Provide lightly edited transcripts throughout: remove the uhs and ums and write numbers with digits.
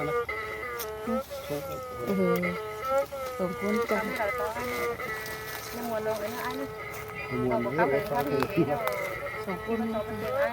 นั่นนะสองคนจังยังมวนลงเลยนะไอ้นี่ มว เรา น บอก เย เขา อะ ไป เลย เขาดี สองคน เราไปเจอไอ้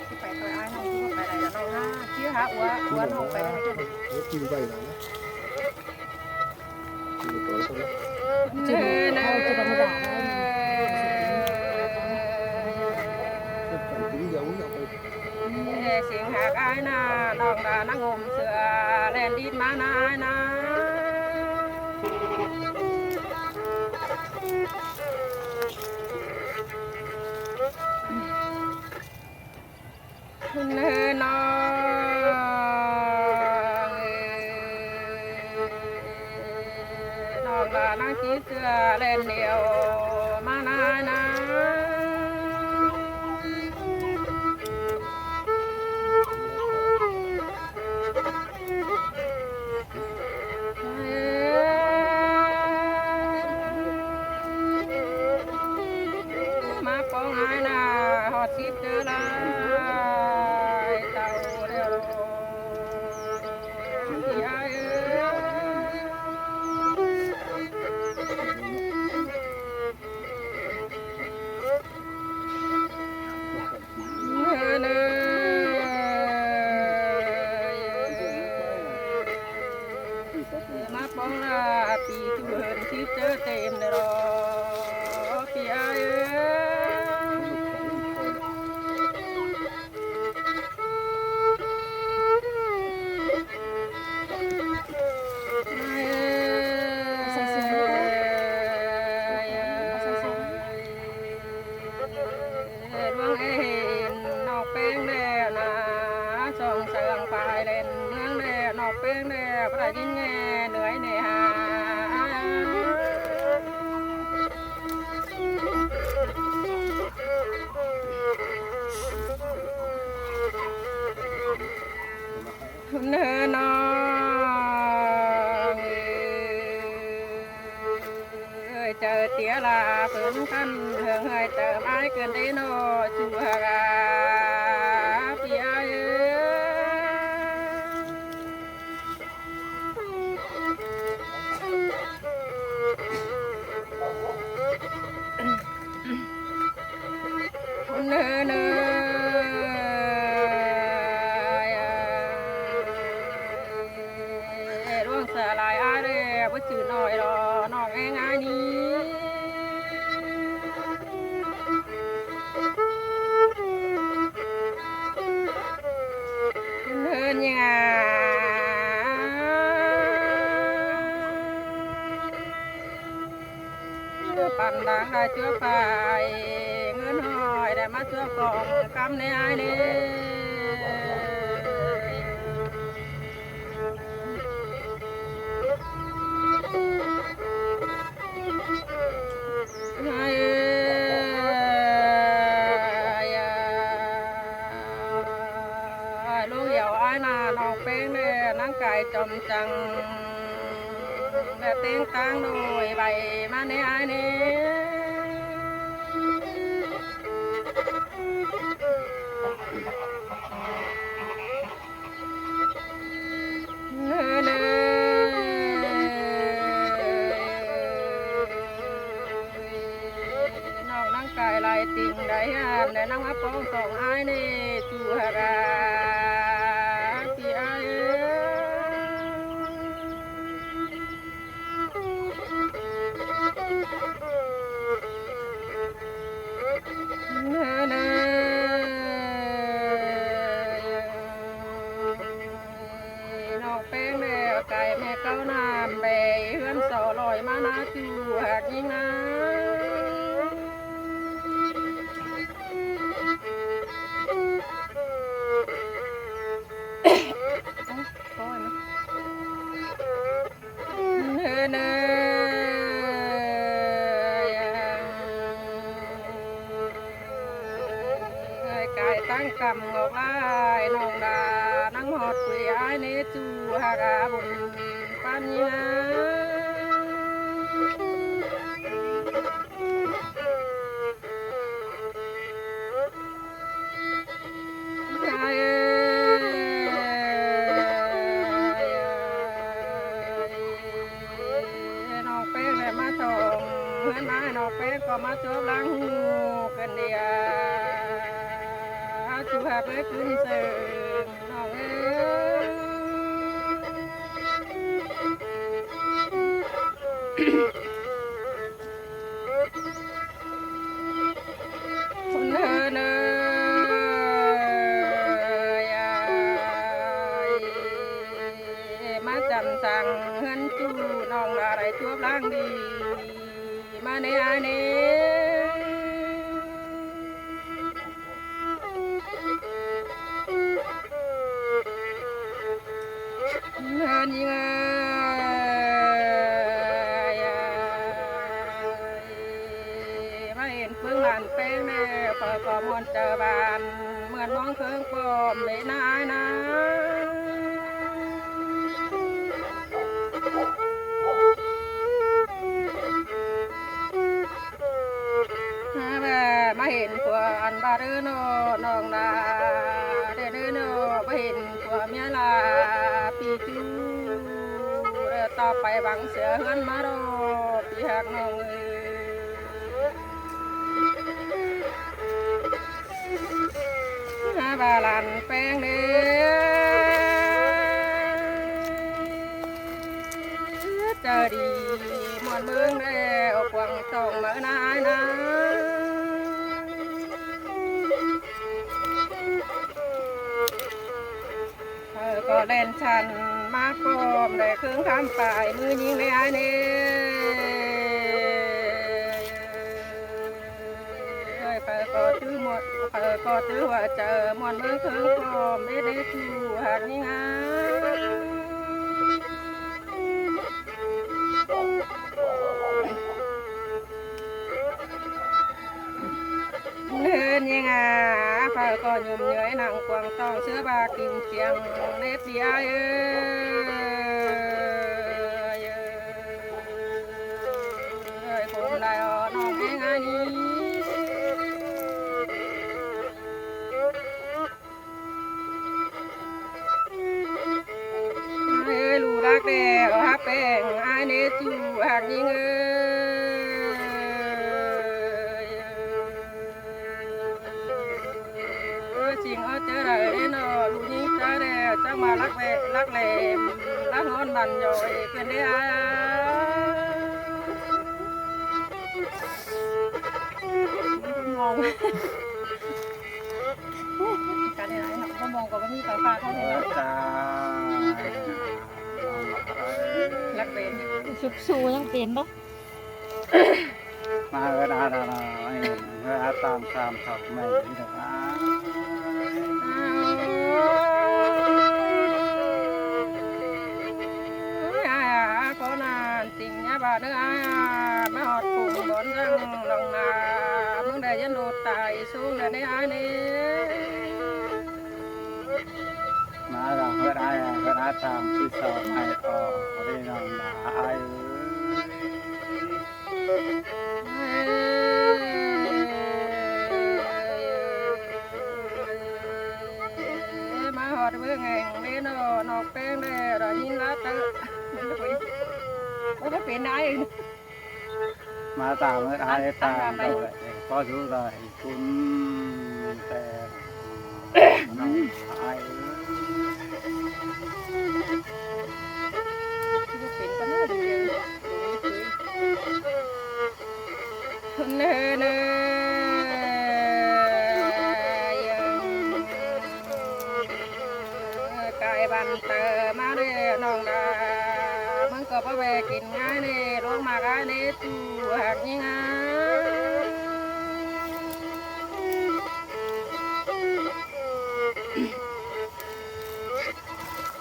ที่ไปตัวไอ้น้องที่ไปไหนแล้วน้องห้าเชี่ยฮะอ้วนน้องไปได้จุด กินไปแล้วนะกินตัวตัว จะเอาจะธรรมดาได้ กินเยอะเอาไป เสียงหากไอ้น่ะน้องน่ะนั่งงมเสือแลนดินมานาไอ้น่ะเนื้อน้องน้องน่ะนั่งขี่เสือแลนเดียวมานาไอ้น่ะมาปองไอ้น่ะหอดชิดเจอลายเต่าเดียวที่ไอ้เนื้อมาปองละปีจุเบินชิดเจอเต็มเลยรอที่ไอ้ดวงเอ็นนอกแป้งแดงนะส่องเสียงปลายเล่นเมืองแดงนอกแป้งแดงประยินแง่เหนื่อยเหนื่อยหาเนื้อนองเจอเตี้ยลาเพิ่นคันเฮืองเฮยเติมไอ้เกินได้โนชัวกาพี่ไอ้เนื้อเนื้อร่วงสลายอาเร่บ่จืดหน่อยรอน้องเองอันนี้เนื้อเนี่ยปั่นดังได้เชื่อไปเงินหอยได้มาเชื่อกองกำในไอ้นี่ลูกเหยวไอ้น่ะน้องเป็นเนี่ยนั่งไก่จมจังแบบเต็งตังโดยใบมาในไอ้นี่เนื้อเนื้อนอกนั่งไก่ลายติ่งได้งานได้นั่งมาป้องสองไอ้นี่จูฮาราพี่ไอ้เนื้อเนื้อนอกแป้งแม่ไก่แม่เก้าน้ำใบเฮือนเสาลอยมานาจูหากยิงนะเนื้อเนื้อไก่ตั้งกำงอกลายน้องดานั่งหอดคุยไอ้เนจูหากาบุญปัญญาไก่ ชูหักเลยขึ้นเสิงน้องเอ้คนเดินมาจำสั่งเฮือนจูน้องอะไรทั่วร่างดีมาในอันนี้เฮือนยังไงมาเห็นเพิ่งหลานแป้งแน่พอก็มวนเจอบานเหมือนมองเครื่องปอมเลยนายนะมาเห็นตัวอันบาเรโนน้องนาเดเนโนมาเห็นตัวเมียลาปีจูต่อไปบังเสือเฮือนมาโรปีหักน้องบาลันแป้งเด้เจอดีมวนเมืองได้อกวังส่งมานายนะก็เล่นฉันมาพร้อมได้เครื่องทำปลายมือยิงในอันนี้ไปก็ถือหมดไปก็ถือว่าเจอมวนเมืองเครื่องพร้อมได้ชูหากนี้งาเดินยังไงไปก็ยุ่มเหนื่อยนั่งกวางต้องเสื้อบากินเสียงเน็ตเดียคนได้น้องเองอันนี้ลูรักแด่ฮักแป้งอันนี้จูหักยิงจริงเอาเจอได้เนาะลูกยิงจ้าแด่จ้ามารักแหลรักแหลมรักงอนบันย่อยเป็นได้มองการไหนเนาะก็มองกับว่ามีไฟฟ้าเข้าในรถรักเป็นชุบชูยังเป็นปะมาเวลาเวลาตามขับไม่ที่ตรงนั้นก็นานจริงเนี่ยบ้านเนื้อมาหอดปุ่มบนยังลงนาเมื่อใดยันโดดตายสูงแต่ในอันนี้มาเราเวลาตามที่สอบให้ออกเรียนน้องนาไอมาหอดเบื้องแห่งเล่นนอกแป้งได้รอยินละเตอก็เป็นได้มาตามไอ้ตามเราเลยก็รู้เลยคุณแต่น้องไอเป็นก็น่าดีเนเนกายบันเตอมาเด้น้องดามันก็บ่แวกินง่ายเด้ลงมาง่ายเด้จูหักยังไง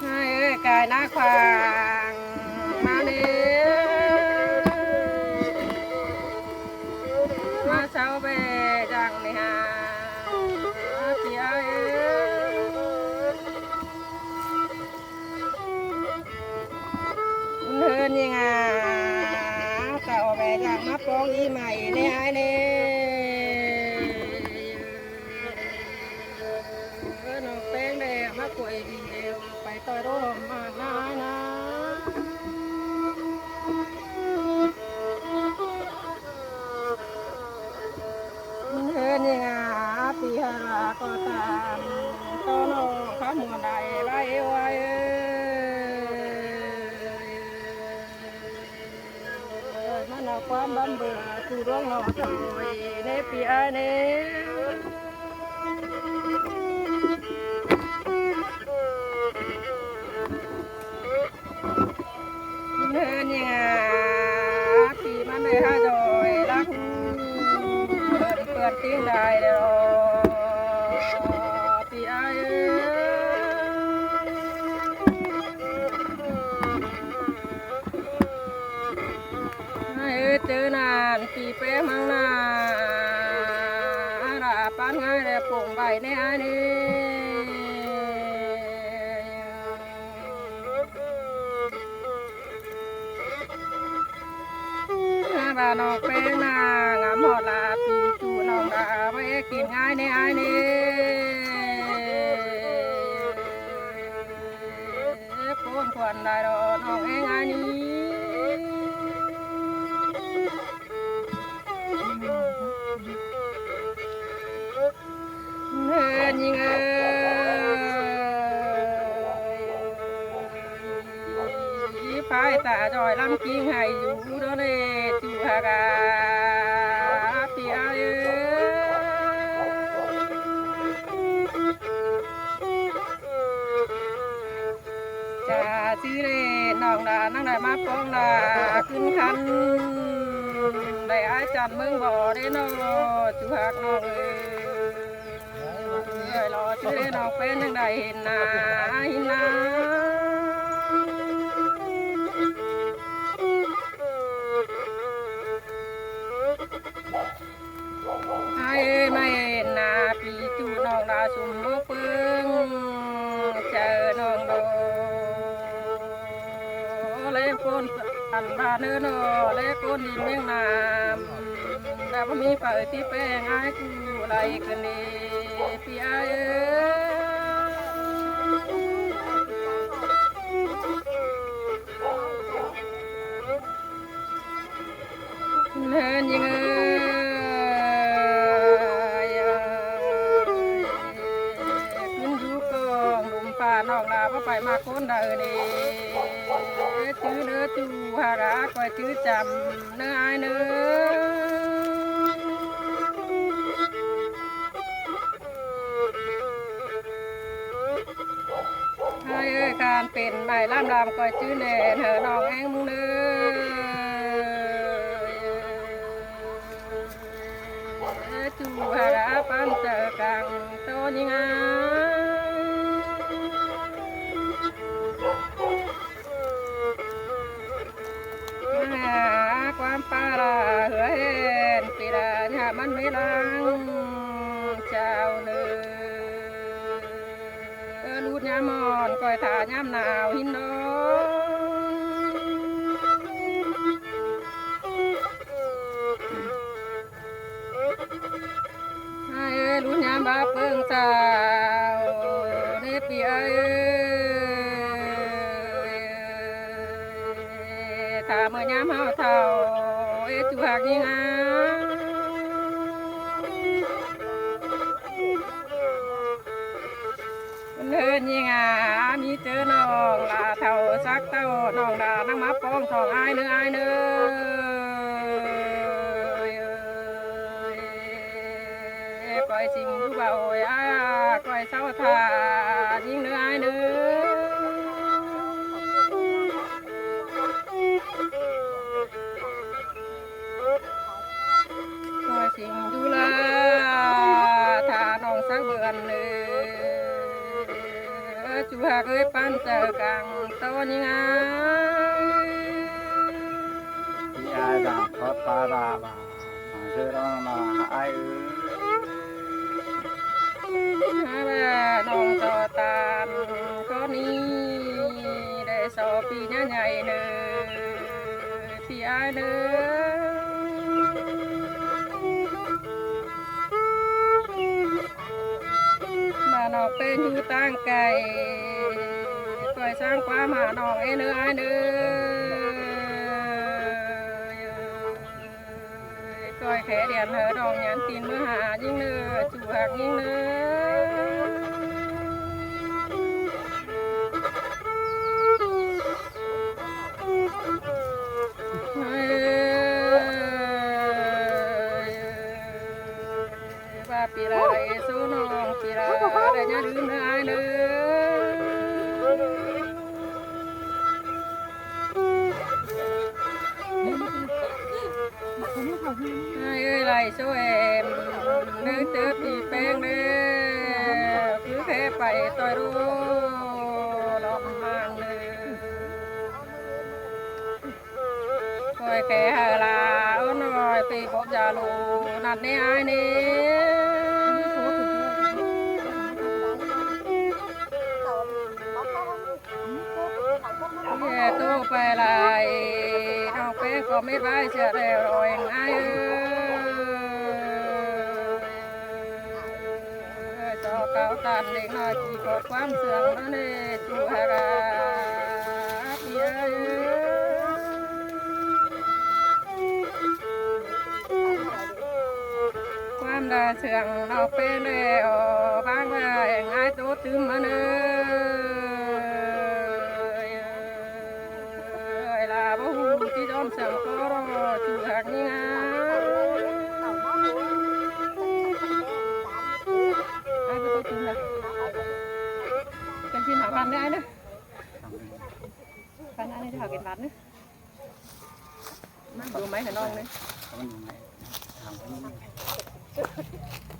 ให้กายนักควางมาเด้มาเช้าไปจังนี่ฮะเสียเดินยังไงเก่าไปจากมาปองอีใหม่เนี่ยเนี่ยน้องแป้งแดงมาป่วยดีเดียวไปต่อยร่มมาหน้านะเดินยังไงปีหา ก็ตามต้นข้ามัวใดไว้ไว้มันเอาความบำเบื่อสู่ดวงหนอถอยในปีอันนี้เดินยังไงปีมันได้ห้าจอยรักเปิดติ้งได้เดียวปีไอ้เจอนานปีเป้มังนาราปานง่ายเลยปุ่งใบในอันนี้บานอกเป็นนางามหอดลาปีจูน้องดาไว้กินง่ายในอันนี้โคนควันได้ดอกน้องเองอันนี้เดินยิงพายตาจอยลำกิ้งให้อยู่โดนจูฮากาปีอาจะซื้อเลยน้องดานั่งได้มาป้องดาขึ้นคันได้อาจารย์เมืองบ่อได้นอจูฮากน้องรอซื้อเลยน้องเป็นยังได้เห็นนาเห็นนาไม่นาปีจูน้องดาสุ่มโมเปิงเจอน้องโดเล่คนอันบาเนื้อโนเล่คนดินเมียงน้ำแต่ว่ามีเปิดที่แป้งให้กูไหลกันดีพี่ไอ้เดินยังไงน้องลาไปมาคนเดินนี่จื้อเนื้อจูหาราคอยจื้อจำเนื้อไอเนื้อให้การเป็นใบล่ำลำคอยจื้อเน่เธอน้องแองเนื้อจูหาราปั้นเจอกังโตยังไงความปาราเหือเห็นปีราญามันไม่ลังเจ้าเนื้อลูดยามอนคอยถ่ายามหนาวหินน้องให้ลูดยามบาเปิงเจ้าในปีไอถ้าเมื่อยามเฮาเท่าจูหักยังไงเดินยังไงมีเจอน้องลาเท่าสักเต้าน้องดานั่งมาป้องทองไอเนื้อไอเนื้อปล่อยสิ่งทุกเบาปล่อยเศร้าทายิ่งเนื้อไอเนื้อสิ่งดูแลถ้าน้องสักเบือนเลยจูหากเอ้ยปั้นเจอกังโตยังไงพี่อาดังทอดปลาราบาเจอร้องมาไอ้น้องจอตานก็นี้ได้สอบปีใหญ่เนื้อพี่ไอเนื้อน้องเป็นอยู่ตั้งไก่คอยสร้างความหาน้องไอ้เนื้อไอ้เนื้อคอยแขเดียนเธอดองยันตีนเมื่อหายิ่งเนื้อจูหักยิ่งเนื้อ ช่วยนึกเจอปีแป้งเด้อคือแค่ไปต่อยรู้ลองมางเลยคอยแค่ลาอ้อนน้อยปีบอกจะรู้นัดนี้ไอ้นี่ตู้ไปลายน้องแป้งก็ไม่ไปเสียแล้วรอยไอ้จอเก่าตันเด็กน้อยจีกดความเสื่อมนั่นเองจูฮากาพี่เอ้ยความได้เสื่อมน้องแป้งได้ออกบ้างว่าไอ้ตัวตึมมาเนยที่ดอมเสียงก็รอจูหักนี่ไงไอ้ประตูจุ่มเลยกันที่หาพันได้เนอะพันได้จะหาเก็บบัตรเนอะมันอยู่ไหมเห็นน้องเลย มันอยู่ไหนทำ